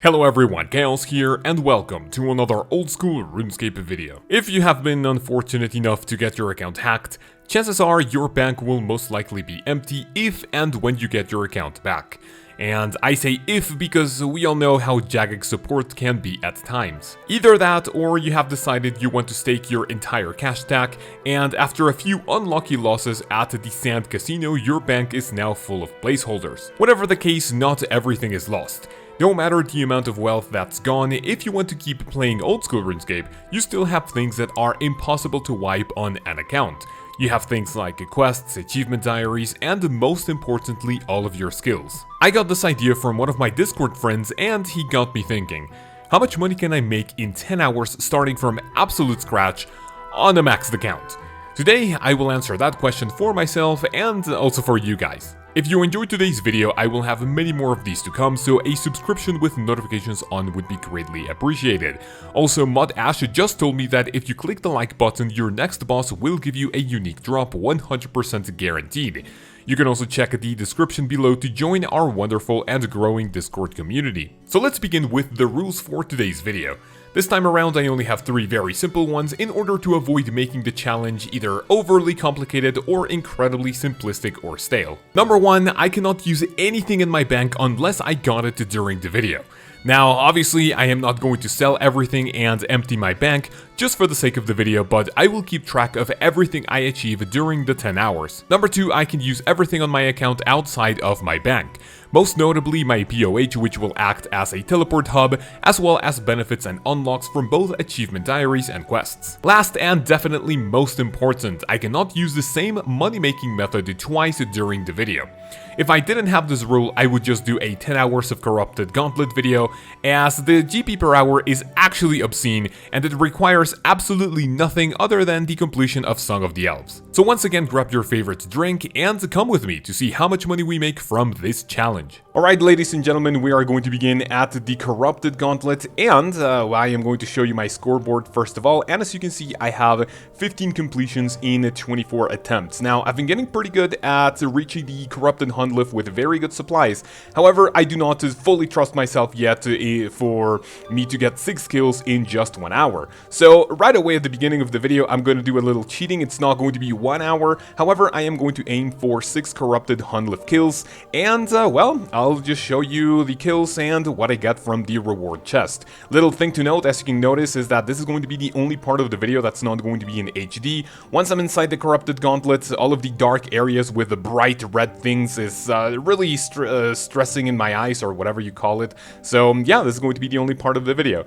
Hello everyone, Kaoz here, and welcome to another old school RuneScape video. If you have been unfortunate enough to get your account hacked, chances are your bank will most likely be empty if and when you get your account back. And I say if because we all know how Jagex support can be at times. Either that or you have decided you want to stake your entire cash stack, and after a few unlucky losses at the Sand Casino, your bank is now full of placeholders. Whatever the case, not everything is lost. No matter the amount of wealth that's gone, if you want to keep playing old school RuneScape, you still have things that are impossible to wipe on an account. You have things like quests, achievement diaries, and most importantly, all of your skills. I got this idea from one of my Discord friends and he got me thinking, how much money can I make in 10 hours starting from absolute scratch on a maxed account? Today, I will answer that question for myself and also for you guys. If you enjoyed today's video, I will have many more of these to come, so a subscription with notifications on would be greatly appreciated. Also, Mod Ash just told me that if you click the like button, your next boss will give you a unique drop, 100% guaranteed. You can also check the description below to join our wonderful and growing Discord community. So let's begin with the rules for today's video. This time around I only have 3 very simple ones in order to avoid making the challenge either overly complicated or incredibly simplistic or stale. Number 1, I cannot use anything in my bank unless I got it during the video. Now, obviously, I am not going to sell everything and empty my bank just for the sake of the video, but I will keep track of everything I achieve during the 10 hours. Number 2, I can use everything on my account outside of my bank. Most notably my POH, which will act as a teleport hub, as well as benefits and unlocks from both achievement diaries and quests. Last and definitely most important, I cannot use the same money-making method twice during the video. If I didn't have this rule, I would just do a 10 hours of corrupted Gauntlet video, as the GP per hour is actually obscene and it requires absolutely nothing other than the completion of Song of the Elves. So once again, grab your favorite drink and come with me to see how much money we make from this challenge. Alright, ladies and gentlemen, we are going to begin at the corrupted Gauntlet, and I am going to show you my scoreboard first of all, and as you can see, I have 15 completions in 24 attempts. Now, I've been getting pretty good at reaching the corrupted Hundlift with very good supplies. However, I do not fully trust myself yet for me to get 6 kills in just 1 hour. So right away at the beginning of the video, I'm going to do a little cheating. It's not going to be 1 hour. However, I am going to aim for 6 corrupted Hundlift kills, and well, I'll just show you the kills and what I get from the reward chest. Little thing to note, as you can notice, is that this is going to be the only part of the video that's not going to be in HD. Once I'm inside the corrupted Gauntlet, all of the dark areas with the bright red things is really stressing in my eyes, or whatever you call it. So yeah, this is going to be the only part of the video.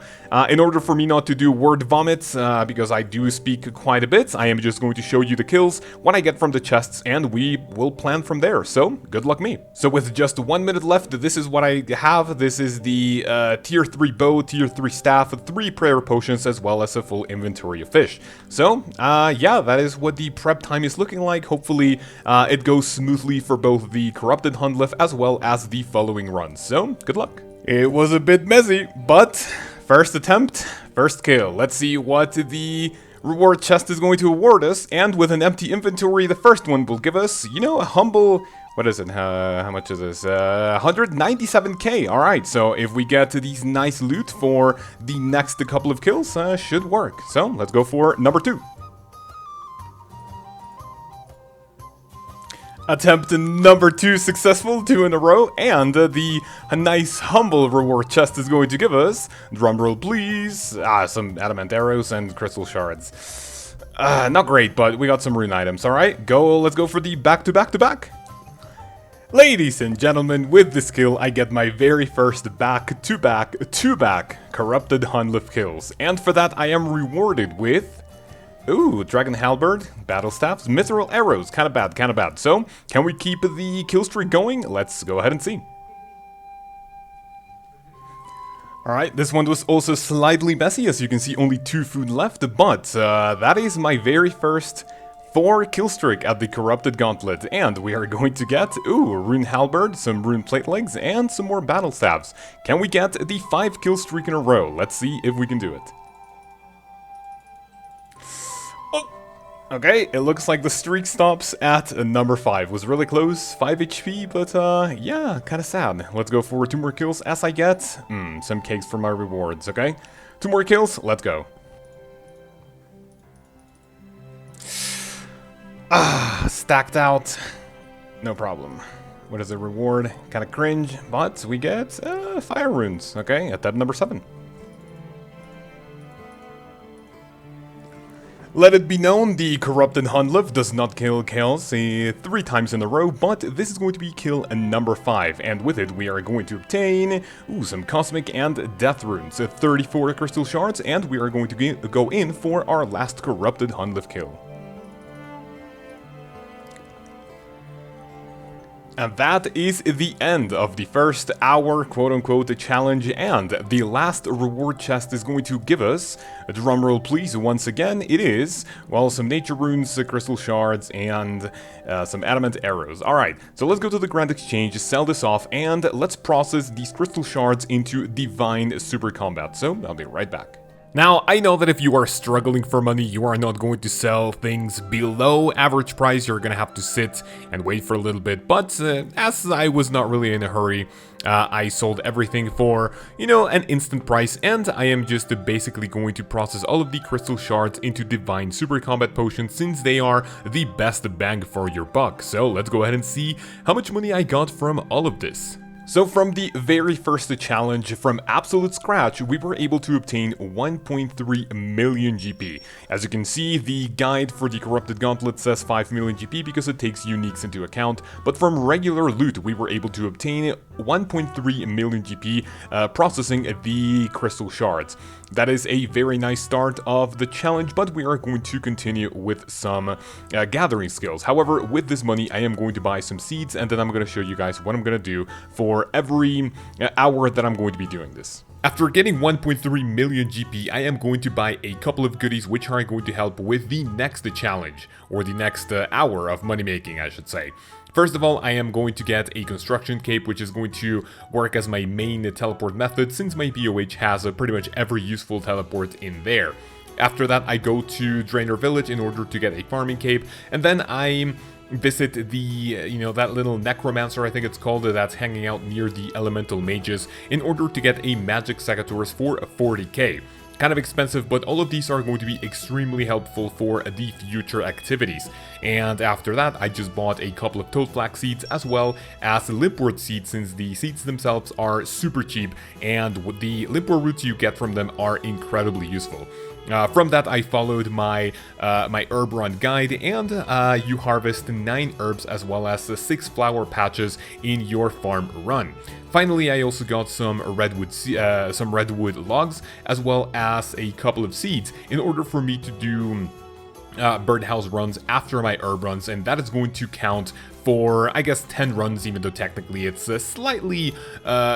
In order for me not to do word vomits, because I do speak quite a bit, I am just going to show you the kills, what I get from the chests, and we will plan from there. So good luck me. So with just 1 minute left, this is what I have. This is the tier 3 bow, tier 3 staff, 3 prayer potions, as well as a full inventory of fish. So yeah, that is what the prep time is looking like. Hopefully it goes smoothly for both the corrupted Hundlift as well as the following runs. So good luck. It was a bit messy, but first attempt, first kill. Let's see what the reward chest is going to award us, and with an empty inventory, the first one will give us, you know, a humble... What is it? How much is this? 197k. Alright, so if we get these nice loot for the next couple of kills, should work. So let's go for number 2. Attempt number 2 successful, 2 in a row, and the nice humble reward chest is going to give us, drumroll please, some adamant arrows and crystal shards. Not great, but we got some rune items. Alright, let's go for the back-to-back-to-back. Ladies and gentlemen, with this kill, I get my very first back-to-back-to-back corrupted Hundlift kills, and for that I am rewarded with... Ooh, Dragon Halberd, Battle Staffs, Mithril Arrows, kinda bad. So, can we keep the kill streak going? Let's go ahead and see. Alright, this one was also slightly messy, as you can see only 2 food left, but that is my very first 4 kill streak at the corrupted Gauntlet, and we are going to get, ooh, Rune Halberd, some Rune Plate Legs, and some more Battle Staffs. Can we get the 5 kill streak in a row? Let's see if we can do it. Okay, it looks like the streak stops at number 5. Was really close, 5 HP, but yeah, kinda sad. Let's go for 2 more kills as I get some cakes for my rewards, okay? 2 more kills, let's go. Stacked out. No problem. What is the reward? Kinda cringe, but we get fire runes, okay, at tab number 7. Let it be known, the Corrupted Hunlift does not kill Kaoz 3 times in a row, but this is going to be kill number 5, and with it we are going to obtain some Cosmic and Death runes, 34 Crystal Shards, and we are going to go in for our last Corrupted Hunlift kill. And that is the end of the first hour quote-unquote challenge, and the last reward chest is going to give us, drumroll please, once again, it is, well, some nature runes, crystal shards, and some adamant arrows. Alright, so let's go to the Grand Exchange, sell this off, and let's process these crystal shards into divine super combat. So, I'll be right back. Now, I know that if you are struggling for money, you are not going to sell things below average price. You're gonna have to sit and wait for a little bit, but as I was not really in a hurry, I sold everything for, you know, an instant price, and I am just basically going to process all of the crystal shards into divine super combat potions, since they are the best bang for your buck. So let's go ahead and see how much money I got from all of this. So from the very first challenge, from absolute scratch, we were able to obtain 1.3 million GP. As you can see, the guide for the Corrupted Gauntlet says 5 million GP because it takes uniques into account, but from regular loot, we were able to obtain 1.3 million GP processing the crystal shards. That is a very nice start of the challenge, but we are going to continue with some gathering skills. However, with this money, I am going to buy some seeds, and then I'm going to show you guys what I'm going to do for every hour that I'm going to be doing this. After getting 1.3 million GP, I am going to buy a couple of goodies which are going to help with the next challenge, or the next hour of money making, I should say. First of all, I am going to get a construction cape, which is going to work as my main teleport method, since my BOH has pretty much every useful teleport in there. After that, I go to Draenor Village in order to get a farming cape, and then I visit the, you know, that little necromancer, I think it's called, that's hanging out near the elemental mages, in order to get a magic secateurs for 40k. Kind of expensive, but all of these are going to be extremely helpful for the future activities. And after that, I just bought a couple of toadflax seeds as well as limpwort seeds, since the seeds themselves are super cheap and the limpwort roots you get from them are incredibly useful. From that, I followed my my herb run guide, and you harvest 9 herbs as well as 6 flower patches in your farm run. Finally, I also got some redwood logs as well as a couple of seeds in order for me to do birdhouse runs after my herb runs, and that is going to count for, I guess, 10 runs, even though technically it's slightly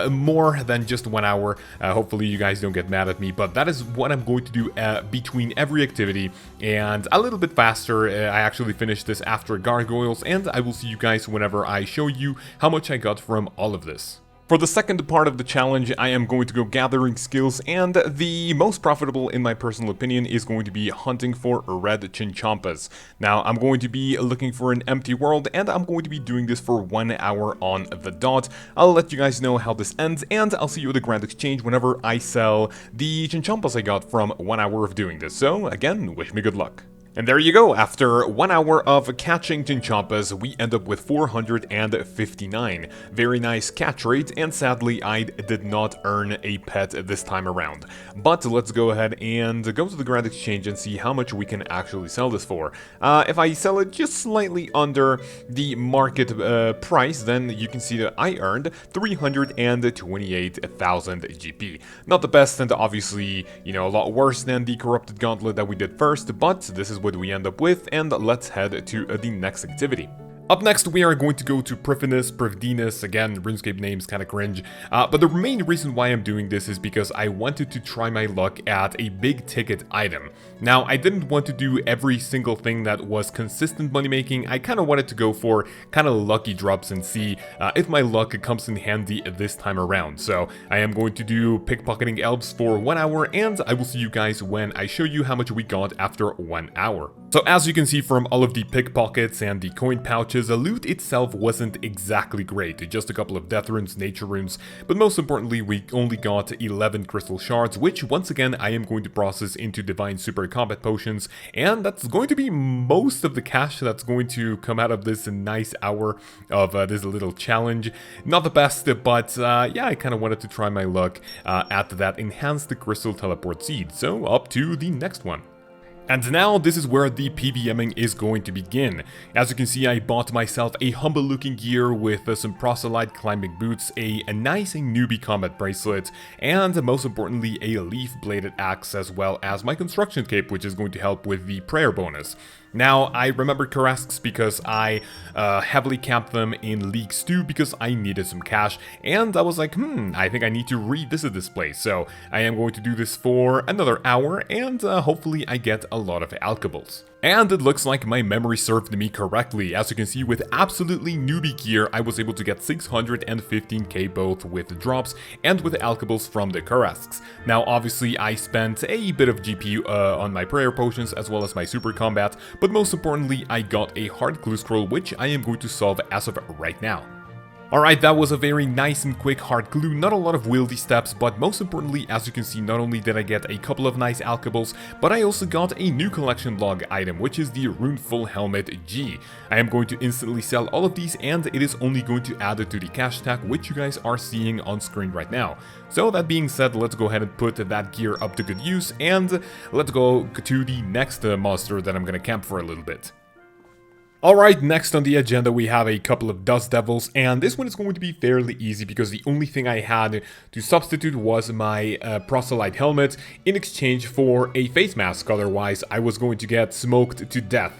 more than just 1 hour. Hopefully you guys don't get mad at me, but that is what I'm going to do between every activity, and a little bit faster. I actually finished this after Gargoyles, and I will see you guys whenever I show you how much I got from all of this. For the second part of the challenge, I am going to go gathering skills, and the most profitable, in my personal opinion, is going to be hunting for red Chinchompas. Now, I'm going to be looking for an empty world, and I'm going to be doing this for 1 hour on the dot. I'll let you guys know how this ends, and I'll see you at the Grand Exchange whenever I sell the Chinchompas I got from 1 hour of doing this. So, again, wish me good luck. And there you go, after 1 hour of catching Chinchompas, we end up with 459. Very nice catch rate, and sadly I did not earn a pet this time around. But let's go ahead and go to the Grand Exchange and see how much we can actually sell this for. If I sell it just slightly under the market price, then you can see that I earned 328,000 GP. Not the best, and obviously, you know, a lot worse than the Corrupted Gauntlet that we did first, but this is what we end up with, and let's head to the next activity. Up next, we are going to go to Privdinus. Again, RuneScape names kind of cringe. But the main reason why I'm doing this is because I wanted to try my luck at a big ticket item. Now, I didn't want to do every single thing that was consistent money making. I kind of wanted to go for kind of lucky drops and see if my luck comes in handy this time around. So I am going to do Pickpocketing Elves for 1 hour, and I will see you guys when I show you how much we got after 1 hour. So as you can see from all of the pickpockets and the coin pouches, the loot itself wasn't exactly great, just a couple of death runes, nature runes, but most importantly we only got 11 crystal shards, which once again I am going to process into divine super combat potions, and that's going to be most of the cash that's going to come out of this nice hour of this little challenge. Not the best, but yeah, I kind of wanted to try my luck at that enhanced crystal teleport seed, so up to the next one. And now this is where the PVMing is going to begin. As you can see, I bought myself a humble looking gear with some proselyte climbing boots, a nice newbie combat bracelet, and most importantly a leaf bladed axe, as well as my construction cape, which is going to help with the prayer bonus. Now, I remember Kurasks because I heavily camped them in Leagues 2 because I needed some cash, and I was like, I think I need to revisit this place, so I am going to do this for another hour, and hopefully I get a lot of alkables. And it looks like my memory served me correctly. As you can see, with absolutely newbie gear, I was able to get 615k both with drops and with alkables from the Kurasks. Now, obviously, I spent a bit of GP on my prayer potions as well as my super combat, but most importantly, I got a hard clue scroll, which I am going to solve as of right now. Alright, that was a very nice and quick hard clue, not a lot of wieldy steps, but most importantly, as you can see, not only did I get a couple of nice alkables, but I also got a new collection log item, which is the Runeful Helmet G. I am going to instantly sell all of these, and it is only going to add it to the cash stack, which you guys are seeing on screen right now. So that being said, let's go ahead and put that gear up to good use, and let's go to the next monster that I'm gonna camp for a little bit. Alright, next on the agenda we have a couple of Dust Devils, and this one is going to be fairly easy because the only thing I had to substitute was my proselyte helmet in exchange for a face mask, otherwise I was going to get smoked to death.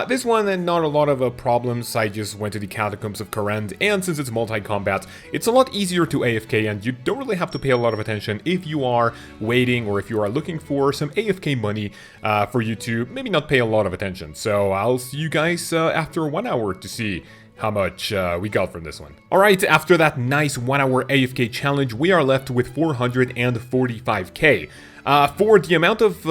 This one, not a lot of problems. I just went to the Catacombs of Kourend, and since it's multi-combat, it's a lot easier to AFK, and you don't really have to pay a lot of attention if you are waiting or if you are looking for some AFK money for you to maybe not pay a lot of attention. So I'll see you guys after 1 hour to see how much we got from this one. Alright, after that nice 1 hour AFK challenge, we are left with 445k. For the amount of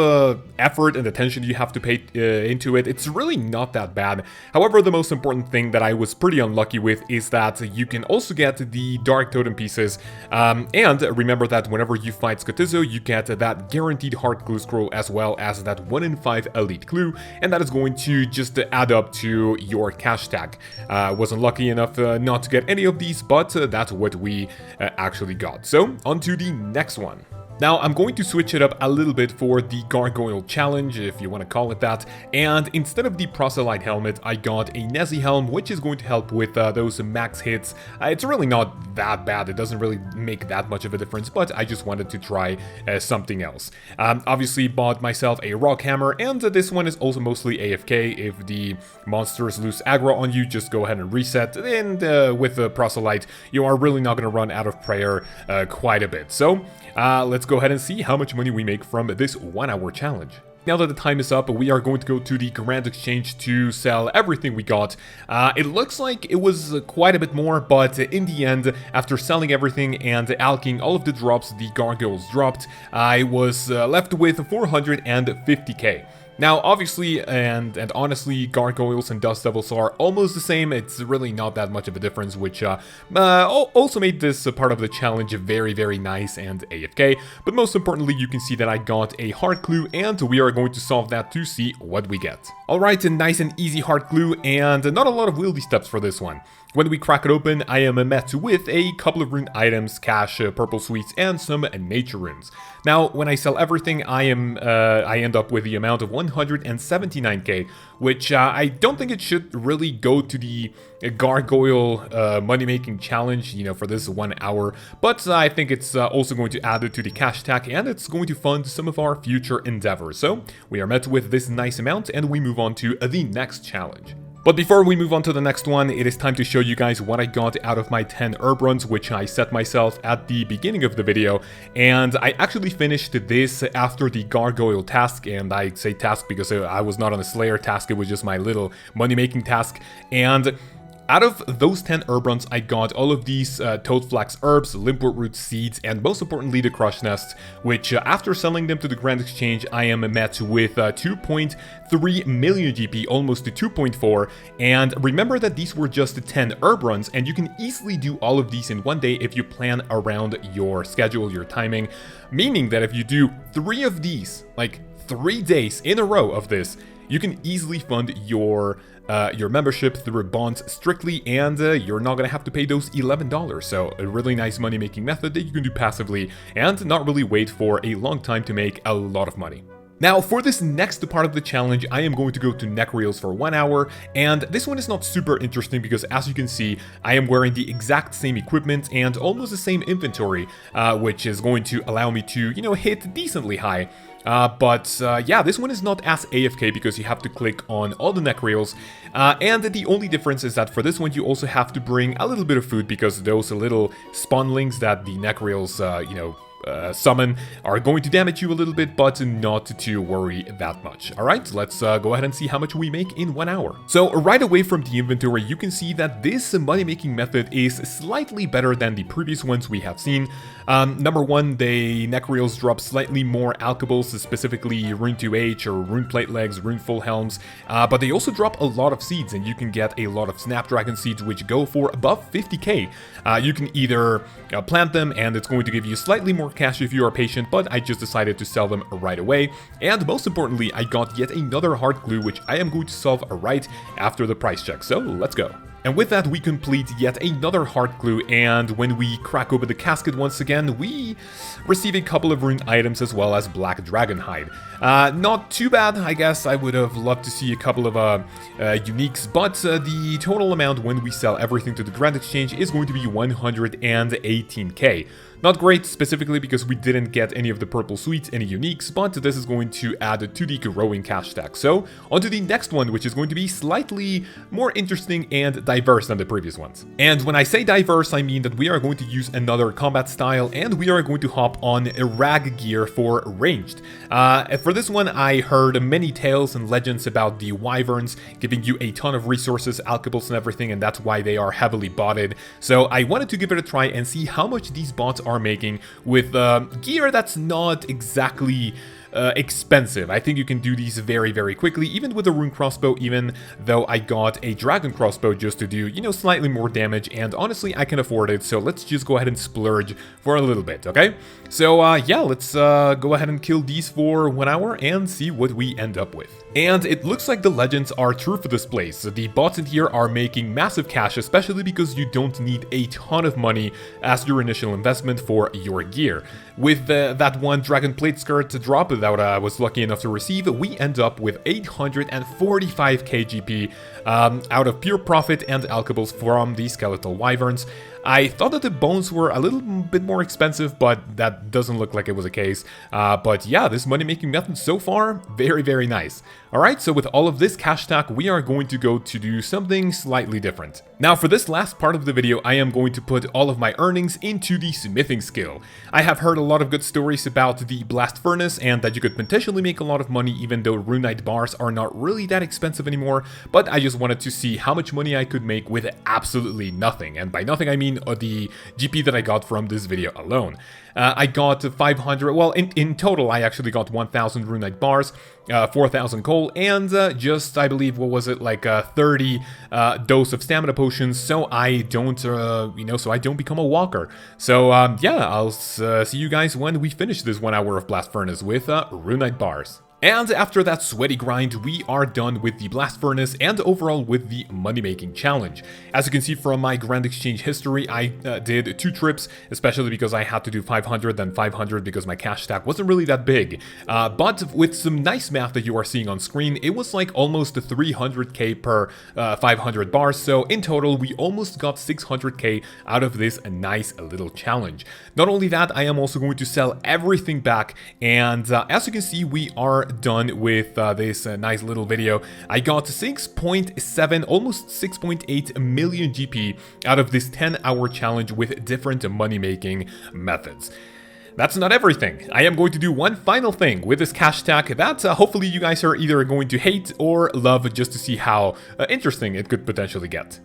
effort and attention you have to pay into it, it's really not that bad. However, the most important thing that I was pretty unlucky with is that you can also get the Dark Totem pieces, and remember that whenever you fight Skotizo, you get that guaranteed Hard Clue Scroll as well as that 1 in 5 Elite Clue, and that is going to just add up to your cash stack. Wasn't lucky enough not to get any of these, but that's what we actually got. So, on to the next one. Now, I'm going to switch it up a little bit for the Gargoyle Challenge, if you want to call it that, and instead of the Proselyte Helmet, I got a Nazi Helm, which is going to help with those max hits. It's really not that bad, it doesn't really make that much of a difference, but I just wanted to try something else. Obviously bought myself a Rock Hammer, and this one is also mostly AFK. If the monsters lose aggro on you, just go ahead and reset, and with the Proselyte, you are really not going to run out of prayer quite a bit. So, let's go ahead and see how much money we make from this 1 hour challenge. Now that the time is up, we are going to go to the Grand Exchange to sell everything we got. It looks like it was quite a bit more, but in the end, after selling everything and alking all of the drops the Gargoyles dropped, I was left with 450k. Now, obviously, and honestly, Gargoyles and Dust Devils are almost the same. It's really not that much of a difference, which also made this part of the challenge very, very nice and AFK. But most importantly, you can see that I got a hard clue, and we are going to solve that to see what we get. Alright, a nice and easy hard clue, and not a lot of wieldy steps for this one. When we crack it open, I am met with a couple of rune items, cash, purple sweets, and some nature runes. Now, when I sell everything, I end up with the amount of 179k, which I don't think it should really go to the Gargoyle money-making challenge, you know, for this 1 hour, but I think it's also going to add it to the cash stack, and it's going to fund some of our future endeavors. So, we are met with this nice amount, and we move on to the next challenge. But before we move on to the next one, it is time to show you guys what I got out of my 10 herb runs, which I set myself at the beginning of the video. And I actually finished this after the Gargoyle task, and I say task because I was not on a Slayer task, it was just my little money-making task. And out of those 10 herb runs, I got all of these Toadflax herbs, Limpwort root seeds, and most importantly the Crush Nests, which after selling them to the Grand Exchange, I am met with 2.3 million GP, almost to 2.4. And remember that these were just 10 herb runs, and you can easily do all of these in one day if you plan around your schedule, your timing. Meaning that if you do 3 of these, like 3 days in a row of this, you can easily fund your membership through bonds strictly, and you're not gonna have to pay those $11. So a really nice money-making method that you can do passively and not really wait for a long time to make a lot of money. Now, for this next part of the challenge, I am going to go to Nechryels for 1 hour, and this one is not super interesting because, as you can see, I am wearing the exact same equipment and almost the same inventory, which is going to allow me to, you know, hit decently high. Yeah, this one is not as AFK because you have to click on all the Nechryels, and the only difference is that for this one you also have to bring a little bit of food because those little spawnlings that the Nechryels, summon are going to damage you a little bit, but not to worry that much. Alright, let's go ahead and see how much we make in 1 hour. So right away from the inventory, you can see that this money-making method is slightly better than the previous ones we have seen. Number one, the Nechryels drop slightly more alkables, specifically Rune 2H or Rune Plate Legs, Rune Full Helms, but they also drop a lot of seeds, and you can get a lot of Snapdragon seeds which go for above 50k. You can either plant them and it's going to give you slightly more cash if you are patient, but I just decided to sell them right away. And most importantly, I got yet another heart glue which I am going to solve right after the price check, so let's go. And with that, we complete yet another heart glue, and when we crack open the casket once again, we receive a couple of rune items as well as Black Dragon Hide. Not too bad, I guess. I would have loved to see a couple of uniques, but the total amount when we sell everything to the Grand Exchange is going to be 118k. Not great, specifically because we didn't get any of the purple sweets, any uniques, but this is going to add to the growing cash stack. So, on to the next one, which is going to be slightly more interesting and diverse than the previous ones. And when I say diverse, I mean that we are going to use another combat style, and we are going to hop on a rag gear for ranged. For this one, I heard many tales and legends about the Wyverns, giving you a ton of resources, alkables and everything, and that's why they are heavily botted. So I wanted to give it a try and see how much these bots are making with gear that's not exactly expensive. I think you can do these very, very quickly, even with a rune crossbow, even though I got a dragon crossbow just to do, you know, slightly more damage, and honestly, I can afford it, so let's just go ahead and splurge for a little bit, okay? So, yeah, let's go ahead and kill these for 1 hour and see what we end up with. And it looks like the legends are true for this place. The bots in here are making massive cash, especially because you don't need a ton of money as your initial investment for your gear. With that one Dragon Plate Skirt drop that I was lucky enough to receive, we end up with 845k GP out of pure profit and alkables from the Skeletal Wyverns. I thought that the bones were a little bit more expensive, but that doesn't look like it was the case. But yeah, this money-making method so far, very, very nice. Alright, so with all of this cash stack, we are going to go to do something slightly different. Now, for this last part of the video, I am going to put all of my earnings into the smithing skill. I have heard a lot of good stories about the blast furnace and that you could potentially make a lot of money even though runite bars are not really that expensive anymore, but I just wanted to see how much money I could make with absolutely nothing. And by nothing, I mean the GP that I got from this video alone. I got 500, well, in total, I actually got 1,000 runite bars, 4,000 coal, and just, I believe, what was it, like 30 dose of stamina potions, so I don't, so I don't become a walker. So, yeah, I'll see you guys when we finish this 1 hour of Blast Furnace with runite bars. And after that sweaty grind, we are done with the Blast Furnace and overall with the money-making challenge. As you can see from my Grand Exchange history, I did 2 trips, especially because I had to do 500, then 500 because my cash stack wasn't really that big. But with some nice math that you are seeing on screen, it was like almost 300k per 500 bars, so in total we almost got 600k out of this nice little challenge. Not only that, I am also going to sell everything back, and as you can see, we are done with this nice little video. I got 6.7, almost 6.8 million GP out of this 10-hour challenge with different money-making methods. That's not everything. I am going to do one final thing with this cash stack that hopefully you guys are either going to hate or love, just to see how interesting it could potentially get.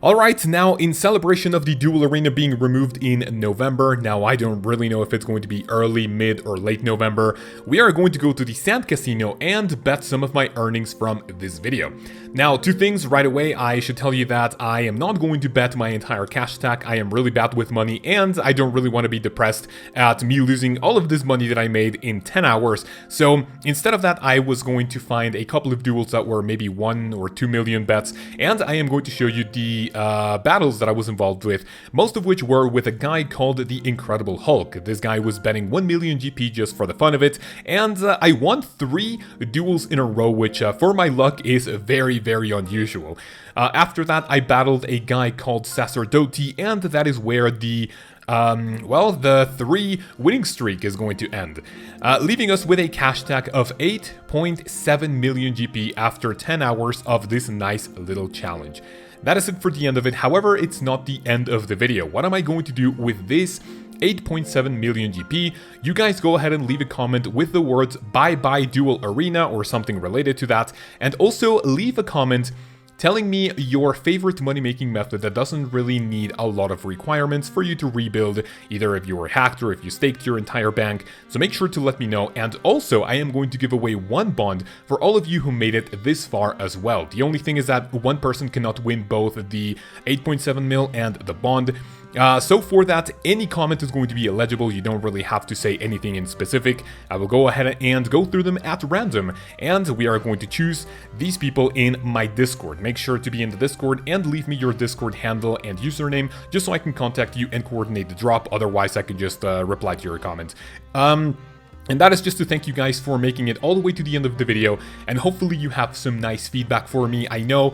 Alright, now in celebration of the Duel Arena being removed in November, now I don't really know if it's going to be early, mid, or late November, we are going to go to the Sand Casino and bet some of my earnings from this video. Now, two things right away. I should tell you that I am not going to bet my entire cash stack. I am really bad with money, and I don't really want to be depressed at me losing all of this money that I made in 10 hours. So instead of that, I was going to find a couple of duels that were maybe 1 or 2 million bets, and I am going to show you the battles that I was involved with, most of which were with a guy called the Incredible Hulk. This guy was betting 1 million GP just for the fun of it, and I won 3 duels in a row, which for my luck is very unusual. After that, I battled a guy called Sacerdote, and that is where the well, the 3 winning streak is going to end, leaving us with a cash stack of 8.7 million GP after 10 hours of this nice little challenge. That is it for the end of it. However, it's not the end of the video. What am I going to do with this 8.7 million GP? You guys go ahead and leave a comment with the words "bye bye Duel Arena" or something related to that, and also leave a comment telling me your favorite money-making method that doesn't really need a lot of requirements for you to rebuild, either if you were hacked or if you staked your entire bank. So make sure to let me know. And also, I am going to give away 1 bond for all of you who made it this far as well. The only thing is that one person cannot win both the 8.7 mil and the bond. So for that, any comment is going to be illegible. You don't really have to say anything in specific. I will go ahead and go through them at random, and we are going to choose these people in my Discord. Make sure to be in the Discord and leave me your Discord handle and username just so I can contact you and coordinate the drop. Otherwise, I can just reply to your comment. And that is just to thank you guys for making it all the way to the end of the video, and hopefully you have some nice feedback for me. I know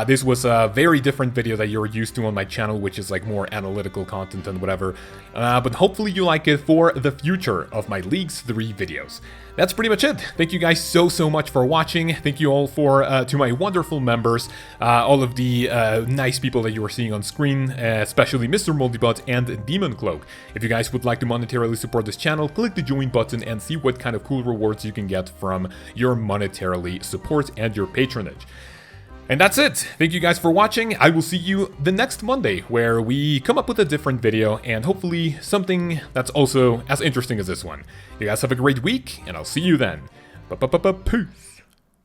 this was a very different video that you're used to on my channel, which is like more analytical content and whatever, but hopefully you like it for the future of my Leagues 3 videos. That's pretty much it. Thank you guys so much for watching. Thank you all for to my wonderful members, all of the nice people that you are seeing on screen, especially Mr. Moldybot and Demon Cloak. If you guys would like to monetarily support this channel, click the join button and see what kind of cool rewards you can get from your monetarily support and your patronage. And that's it. Thank you guys for watching. I will see you the next Monday, where we come up with a different video and hopefully something that's also as interesting as this one. You guys have a great week, and I'll see you then. Peace.